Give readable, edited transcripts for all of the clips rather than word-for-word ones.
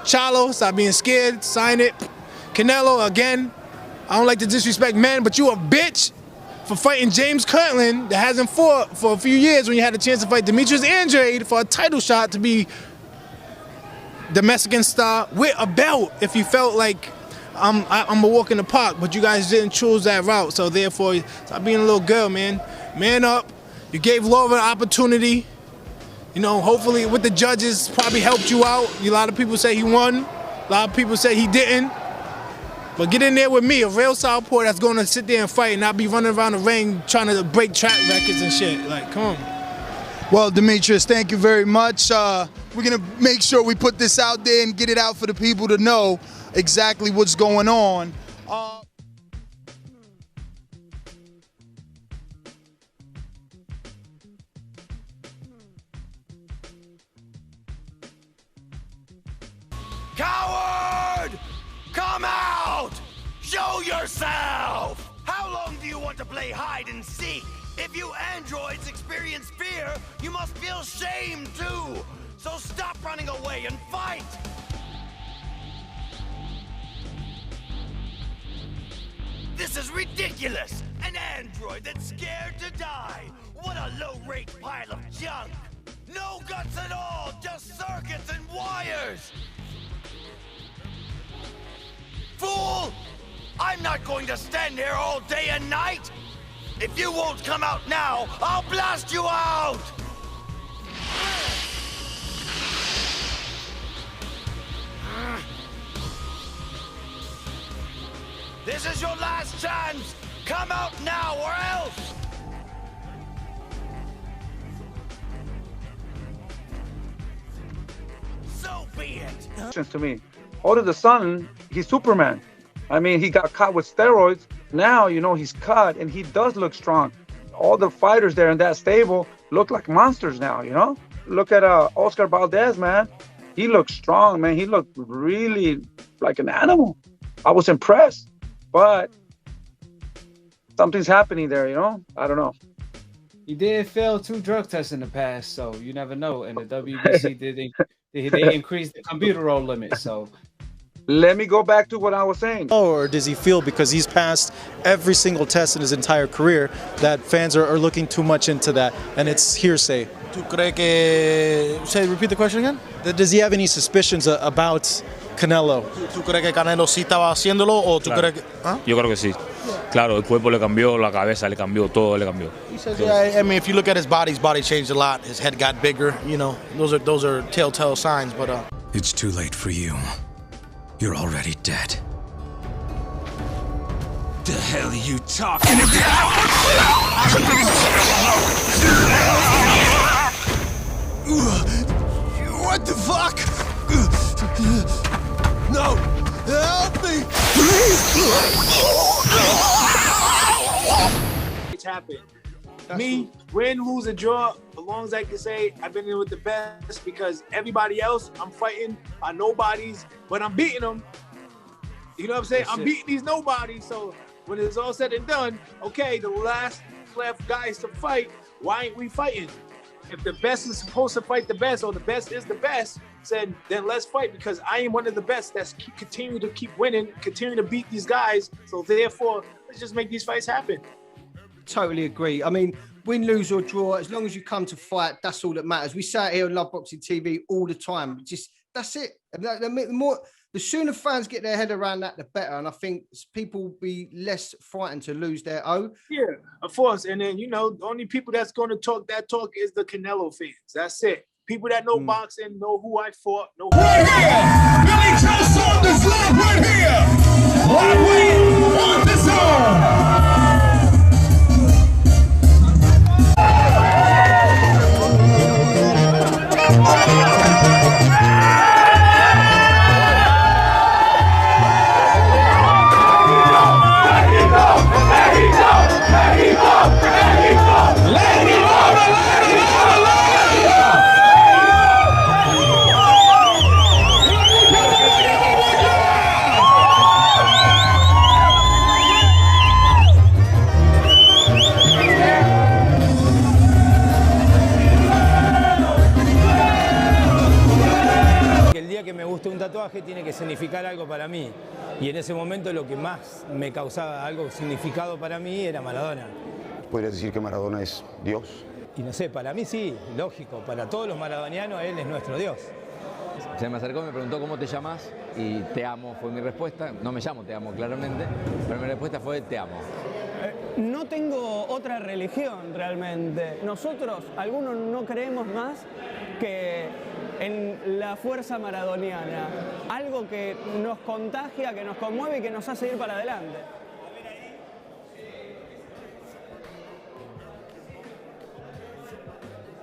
Charlo, stop being scared, sign it. Canelo, again, I don't like to disrespect men, but you a bitch for fighting James Kirtland that hasn't fought for a few years when you had a chance to fight Demetrius Andrade for a title shot to be the Mexican star with a belt if you felt like I'm a walk in the park, but you guys didn't choose that route, so therefore, stop being a little girl, man. Man up. You gave Lova an opportunity. You know, hopefully with the judges probably helped you out. A lot of people say he won. A lot of people say he didn't. But get in there with me, a real southpaw that's going to sit there and fight and not be running around the ring trying to break track records and shit. Like, come on. Well, Demetrius, thank you very much. We're going to make sure we put this out there and get it out for the people to know exactly what's going on. Coward! Come out! Show yourself! How long do you want to play hide and seek? If you androids experience fear, you must feel shame too! So stop running away and fight! This is ridiculous! An android that's scared to die! What a low-rate pile of junk! No guts at all, just circuits and wires! Fool! I'm not going to stand here all day and night! If you won't come out now, I'll blast you out! This is your last chance! Come out now or else! So be it! To me, Order the Sun, he's Superman. I mean, he got caught with steroids. Now, you know, he's cut and he does look strong. All the fighters there in that stable look like monsters now, you know? Look at Oscar Valdez, man. He looked strong, man. He looked really like an animal. I was impressed, but something's happening there, you know? I don't know. He did fail 2 drug tests in the past, so you never know. And the WBC they increased the computer roll limit, so. Let me go back to what I was saying. Or does he feel because he's passed every single test in his entire career that fans are looking too much into that and it's hearsay? ¿Tú crees que... Repeat the question again? Does he have any suspicions about Canelo? ¿Tú crees que Canelo sí estaba haciéndolo o tú crees que...? ¿Ah? Yo creo que sí. Claro, el cuerpo le cambió, la cabeza le cambió, todo le cambió. He says, yeah, I mean, if you look at his body changed a lot. His head got bigger, you know. Those are telltale signs, but... It's too late for you. You're already dead. The hell are you talking about? What the fuck? No! Help me! It's happened. Me, win, lose, or draw, as long as I can say I've been in with the best because everybody else I'm fighting are nobodies, but I'm beating them. You know what I'm saying? I'm beating these nobodies, so when it's all said and done, okay, the last left guys to fight, why ain't we fighting? If the best is supposed to fight the best, or the best is the best, then let's fight because I am one of the best that's continue to keep winning, continue to beat these guys, so therefore, let's just make these fights happen. Totally agree. I mean, win, lose or draw, as long as you come to fight, that's all that matters. We say it here on Love Boxing TV all the time. Just that's it. The sooner fans get their head around that, the better. And I think people will be less frightened to lose their O. Yeah, of course. And then, you know, the only people that's going to talk that talk is the Canelo fans. That's it. People that know boxing, know who I fought, know who Right here! Billy Joe Saunders live right here! Right way on the zone! tatuaje tiene que significar algo para mí. Y en ese momento lo que más me causaba algo significado para mí era Maradona. ¿Podrías decir que Maradona es Dios? Y no sé, para mí sí, lógico. Para todos los maradonianos, él es nuestro Dios. Se me acercó, me preguntó cómo te llamas y te amo fue mi respuesta. No me llamo te amo claramente, pero mi respuesta fue te amo. No tengo otra religión realmente. Nosotros, algunos no creemos más que en la fuerza maradoniana. Algo que nos contagia, que nos conmueve y que nos hace ir para adelante.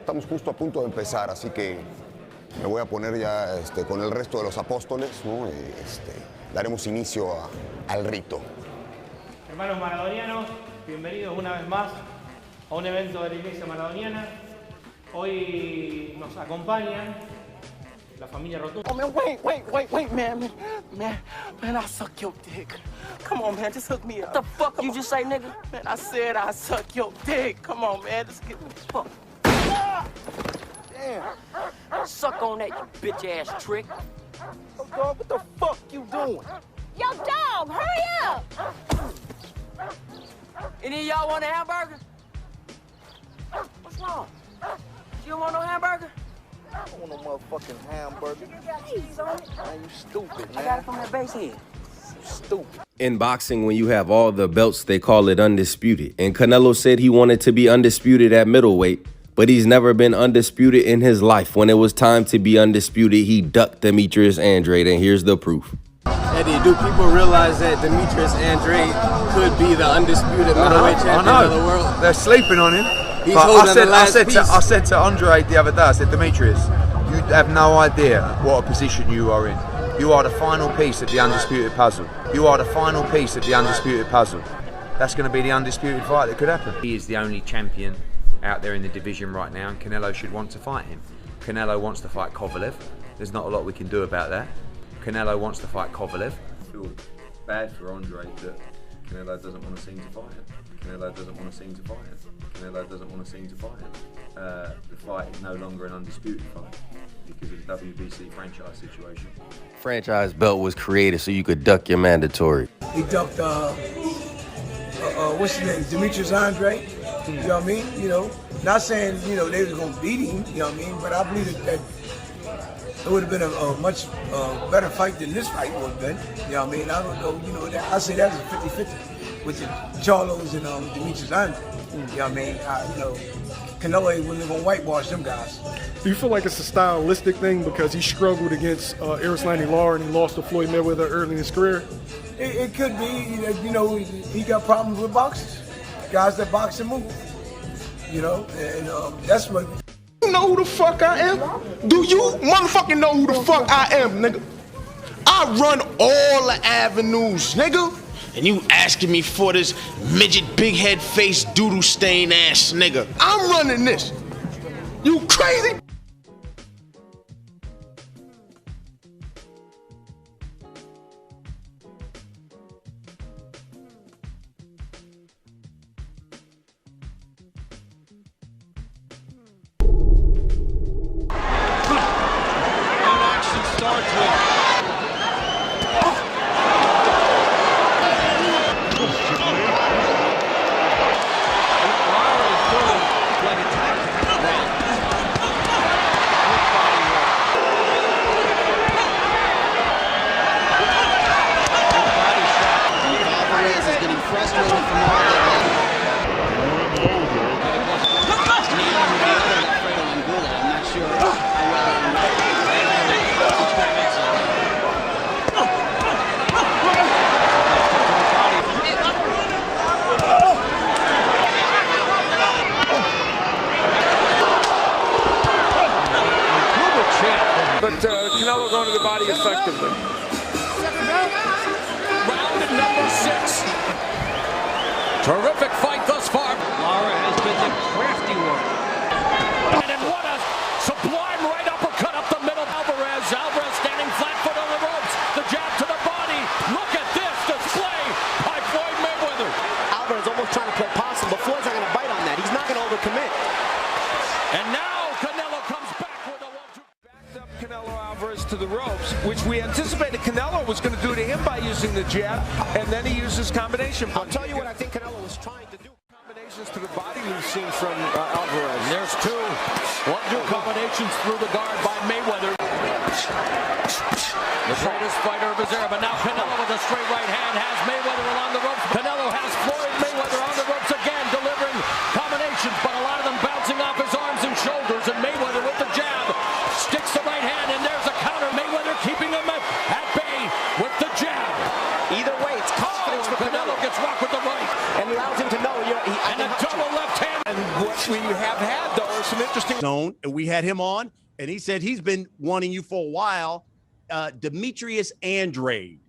Estamos justo a punto de empezar, así que me voy a poner ya con el resto de los apóstoles, ¿no? Daremos inicio al rito. Hermanos maradonianos, bienvenidos una vez más a un evento de la Iglesia Maradoniana. Hoy nos acompañan la familia Rotunda. Oh man, wait, man, I suck your dick. Come on, man, just hook me up. What the fuck you just say, nigga? Man, I said I suck your dick. Come on, man, just get the fuck. Damn. Suck on that, you bitch ass trick. Oh, dog, what the fuck you doing? Yo, dog, hurry up! Any of y'all want a hamburger? What's wrong? You don't want no hamburger? I don't want no motherfucking hamburger. You got cheese on it. Man, you stupid, man. I got it from that base head. You stupid. In boxing, when you have all the belts, they call it undisputed. And Canelo said he wanted to be undisputed at middleweight, but he's never been undisputed in his life. When it was time to be undisputed, he ducked Demetrius Andrade, and here's the proof. Eddie, do people realize that Demetrius Andrade could be the undisputed middleweight champion of the world? They're sleeping on him. He's but I said to Andrade the other day, I said, Demetrius, you have no idea what a position you are in. You are the final piece of the undisputed puzzle. You are the final piece of the undisputed puzzle. That's going to be the undisputed fight that could happen. He is the only champion out there in the division right now, and Canelo should want to fight him. Canelo wants to fight Kovalev. There's not a lot we can do about that. Canelo wants to fight Kovalev. I feel bad for Andre that Canelo doesn't want to seem to fight him. Canelo doesn't want to seem to fight him. Canelo doesn't want to seem to fight him. The fight is no longer an undisputed fight because of the WBC franchise situation. Franchise belt was created so you could duck your mandatory. He ducked, what's his name, Demetrius Andrade. You know what I mean? You know, not saying, you know, they was going to beat him, you know what I mean? But I believe that it would have been a much better fight than this fight would have been. You know what I mean? I don't know, you know, I say that's a 50-50 with the Charlos and Demetrius Andrade. You know what I mean? You know, Canelo ain't really going to whitewash them guys. Do you feel like it's a stylistic thing because he struggled against Erislandy Lara and he lost to Floyd Mayweather early in his career? It could be, you know, he got problems with boxers, guys that box and move, you know, and that's what. You know who the fuck I am? Do you motherfucking know who the fuck I am, nigga? I run all the avenues, nigga. And you asking me for this midget, big head face, doodle stain ass nigga. I'm running this. You crazy? But Canelo going to the body effectively. Round number 6. Terrific fight thus far. Lara has been the crafty one. And then what a sublime right uppercut up the middle. Alvarez standing flat-foot on the ropes. The jab to the body. Look at this display by Floyd Mayweather. Alvarez almost trying to play possum, but Floyd's not going to bite on that. He's not going to overcommit. And now Canelo comes back with a 1-2. Backed up Canelo Alvarez to the ropes, which we anticipate. anticipated Canelo was going to do to him by using the jab, and then he uses combination punch. I'll tell you what I think Canelo was trying to do. Combinations to the body we've seen from Alvarez. There's two. 1-2 combinations through the guard by Mayweather. The greatest fighter of his era, but now Canelo with a straight right hand has Mayweather along the ropes. Canelo has Floyd Mayweather on the ropes again, delivering combinations, but a lot of them bouncing off his arms and shoulders, and Mayweather with the jab sticks the right hand, and there's a counter. Mayweather keeping him at bay with the jab. Either way, it's confidence for Canelo gets rocked with the right. And allows him to know and a double left hand. And what we have had, though, is some interesting zone. And we had him on, and he said he's been wanting you for a while. Demetrius Andrade.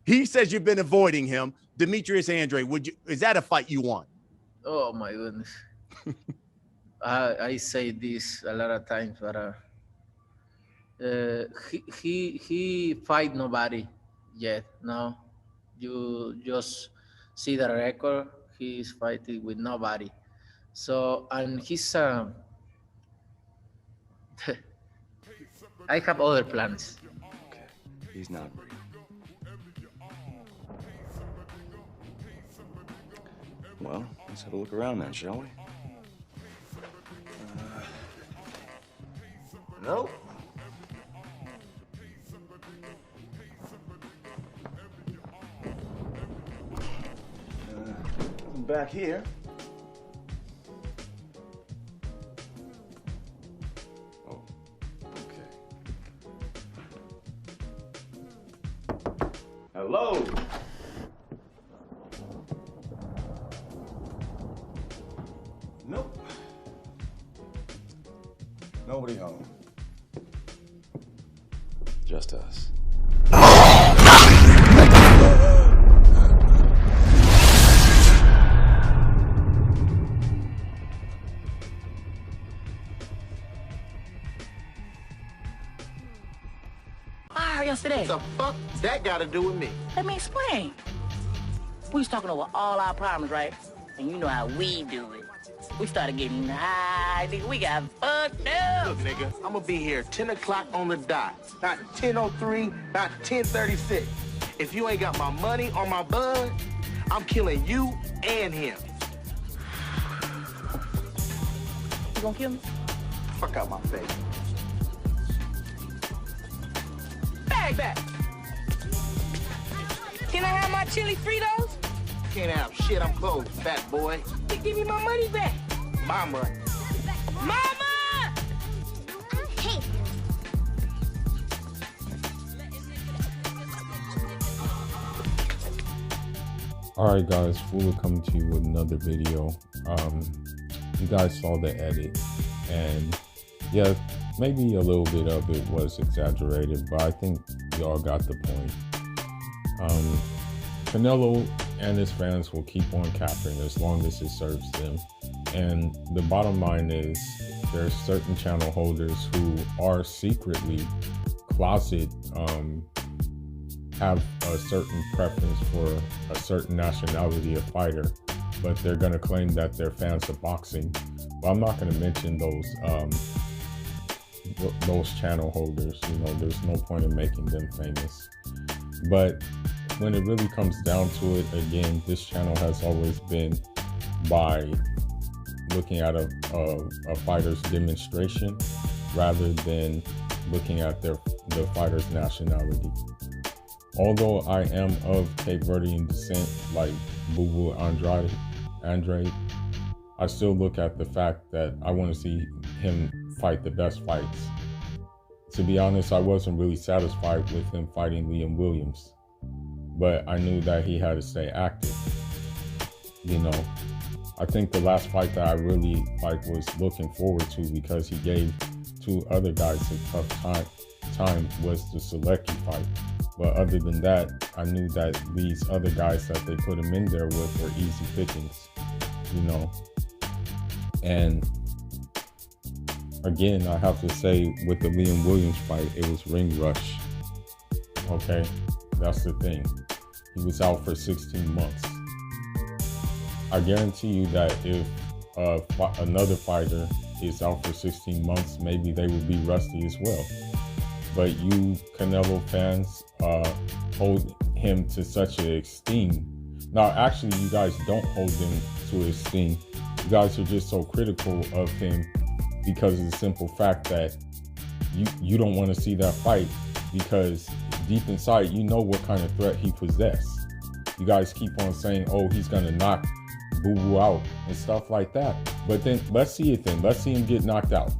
He says you've been avoiding him. Demetrius Andrade, is that a fight you want? Oh my goodness. I say this a lot of times, but he fight nobody yet. No, you just see the record. He's fighting with nobody. So, and he's I have other plans. He's not. Well, let's have a look around then, shall we? Nope. Nothing back here. Oh, okay. Hello. Nope. Nobody home. Just us. Yesterday. What the fuck that got to do with me? Let me explain. We was talking over all our problems, right? And you know how we do it. We started getting high, nigga. We got fucked up. Look, nigga, I'm gonna be here 10 o'clock on the dot. Not 10:03, not 10:36. If you ain't got my money or my bud, I'm killing you and him. You gonna kill me? Fuck out my face. Bag back. Can I have my chili Fritos? Can't have shit, I'm closed, fat boy. Then give me my money back. Mama. Mama! Alright guys, Fuller coming to you with another video. You guys saw the edit, and yeah, maybe a little bit of it was exaggerated, but I think y'all got the point. Canelo and his fans will keep on capping as long as it serves them. And the bottom line is there's certain channel holders who are secretly closet, have a certain preference for a certain nationality of fighter, but they're going to claim that they're fans of boxing. But I'm not going to mention those channel holders. You know, there's no point in making them famous. But when it really comes down to it, again, this channel has always been by looking at a fighter's demonstration rather than looking at the fighter's nationality. Although I am of Cape Verdean descent, like Boo Andrade, I still look at the fact that I want to see him fight the best fights. To be honest, I wasn't really satisfied with him fighting Liam Williams, but I knew that he had to stay active. You know, I think the last fight that I really was looking forward to, because he gave two other guys a tough time, was the Selecki fight. But other than that, I knew that these other guys that they put him in there with were easy pickings, you know. And again, I have to say, with the Liam Williams fight, it was ring rush. Okay, that's the thing. He was out for 16 months. I guarantee you that if another fighter is out for 16 months, maybe they would be rusty as well. But you Canelo fans hold him to such an esteem. Now, actually, you guys don't hold him to esteem. You guys are just so critical of him because of the simple fact that you don't want to see that fight, because deep inside, you know what kind of threat he possessed. You guys keep on saying, oh, he's going to knock Boo-Boo out and stuff like that. But then let's see it then. Let's see him get knocked out.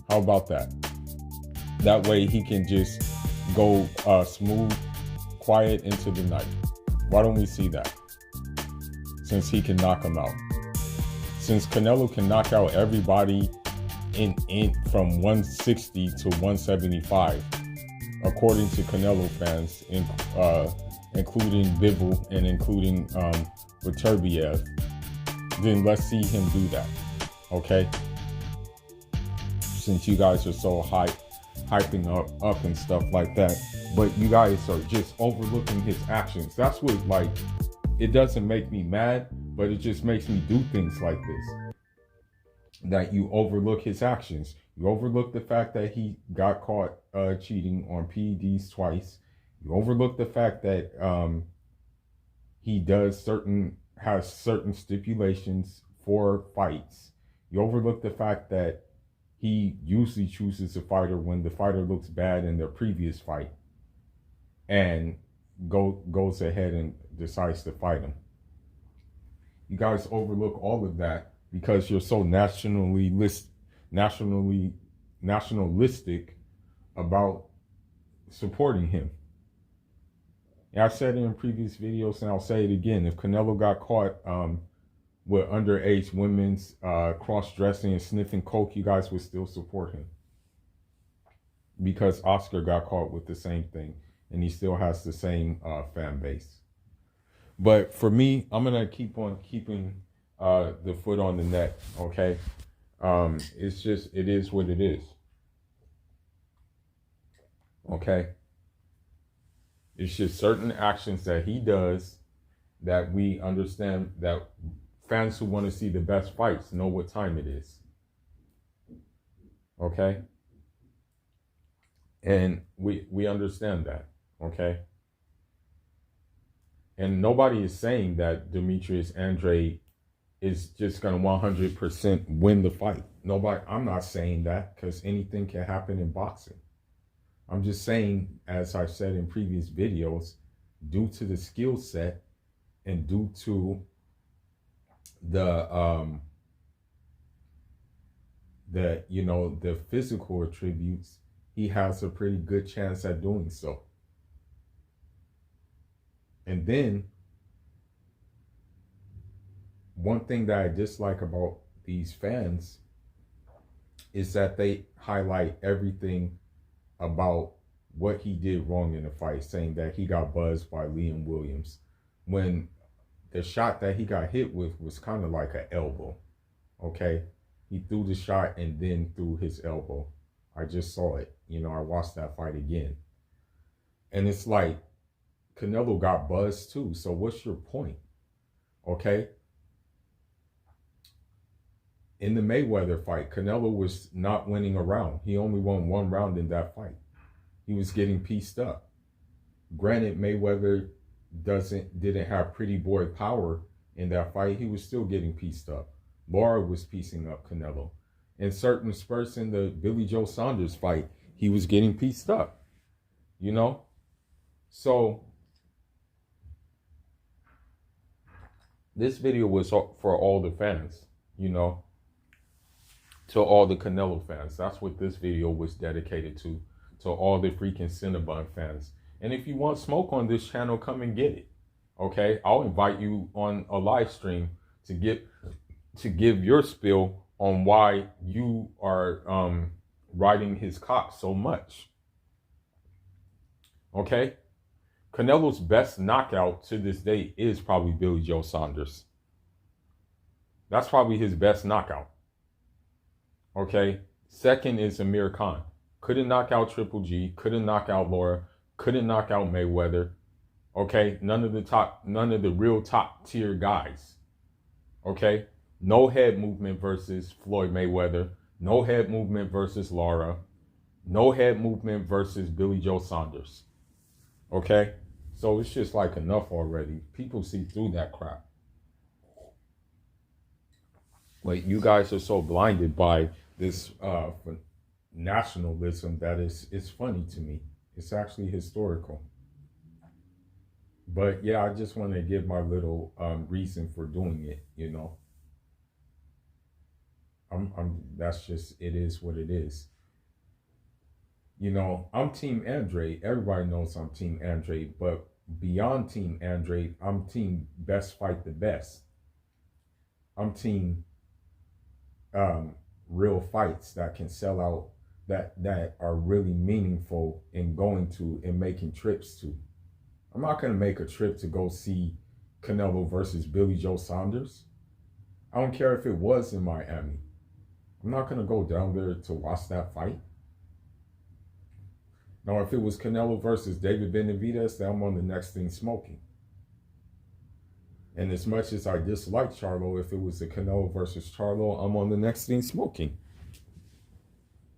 How about that? That way he can just go smooth, quiet into the night. Why don't we see that? Since he can knock him out. Since Canelo can knock out everybody in from 160 to 175, according to Canelo fans, including Bivol and including Beterbiev, then let's see him do that, okay? Since you guys are so hyping up and stuff like that, but you guys are just overlooking his actions. That's what, like, it doesn't make me mad, but it just makes me do things like this. That you overlook his actions. You overlook the fact that he got caught cheating on PEDs twice. You overlook the fact that he has certain stipulations for fights. You overlook the fact that he usually chooses a fighter when the fighter looks bad in their previous fight and goes ahead and decides to fight him. You guys overlook all of that because you're so nationalistic about supporting him. And I've said it in previous videos, and I'll say it again. If Canelo got caught with underage women's cross-dressing and sniffing coke, you guys would still support him. Because Oscar got caught with the same thing, and he still has the same fan base. But for me, I'm going to keep on keeping the foot on the neck, okay? It's just, it is what it is. Okay? It's just certain actions that he does that we understand, that fans who want to see the best fights know what time it is. Okay? And we understand that, okay? And nobody is saying that Demetrius Andrade is just going to 100% win the fight. Nobody, I'm not saying that, because anything can happen in boxing. I'm just saying, as I've said in previous videos, due to the skill set and due to the physical attributes, he has a pretty good chance at doing so. And then, one thing that I dislike about these fans is that they highlight everything about what he did wrong in the fight, saying that he got buzzed by Liam Williams, when the shot that he got hit with was kind of like an elbow, okay? He threw the shot and then threw his elbow. I just saw it. I watched that fight again. And it's like, Canelo got buzzed too, so what's your point, okay? In the Mayweather fight, Canelo was not winning a round. He only won one round in that fight. He was getting pieced up. Granted, Mayweather didn't have pretty boy power in that fight. He was still getting pieced up. Lara was piecing up Canelo. In certain spurts in the Billy Joe Saunders fight, he was getting pieced up. So this video was for all the fans, to all the Canelo fans. That's what this video was dedicated to all the freaking Cinnabon fans. And if you want smoke on this channel, come and get it, okay? I'll invite you on a live stream to give your spiel on why you are riding his cock so much, okay? Canelo's best knockout to this day is probably Billy Joe Saunders. That's probably his best knockout. Okay? Second is Amir Khan. Couldn't knock out Triple G. Couldn't knock out Lara. Couldn't knock out Mayweather. Okay? None of the real top tier guys. Okay? No head movement versus Floyd Mayweather. No head movement versus Lara. No head movement versus Billy Joe Saunders. Okay? So it's just like enough already. People see through that crap. Like, you guys are so blinded by this nationalism that it's funny to me. It's actually historical. But yeah, I just want to give my little reason for doing it, you know. That's just, it is what it is. You know, I'm Team Andre. Everybody knows I'm Team Andre, but beyond Team Andre, I'm Team Best Fight the Best. I'm Team real fights that can sell out, that are really meaningful in going to and making trips to. I'm not going to make a trip to go see Canelo versus Billy Joe Saunders. I don't care if it was in Miami. I'm not going to go down there to watch that fight. Now, if it was Canelo versus David Benavidez, then I'm on the next thing smoking. And as much as I dislike Charlo, if it was the Canelo versus Charlo, I'm on the next thing smoking.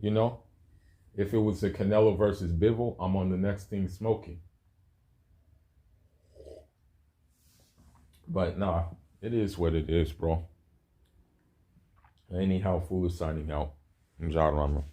You know? If it was the Canelo versus Bivol, I'm on the next thing smoking. But nah, it is what it is, bro. Anyhow, foolish signing out. I'm John Rama.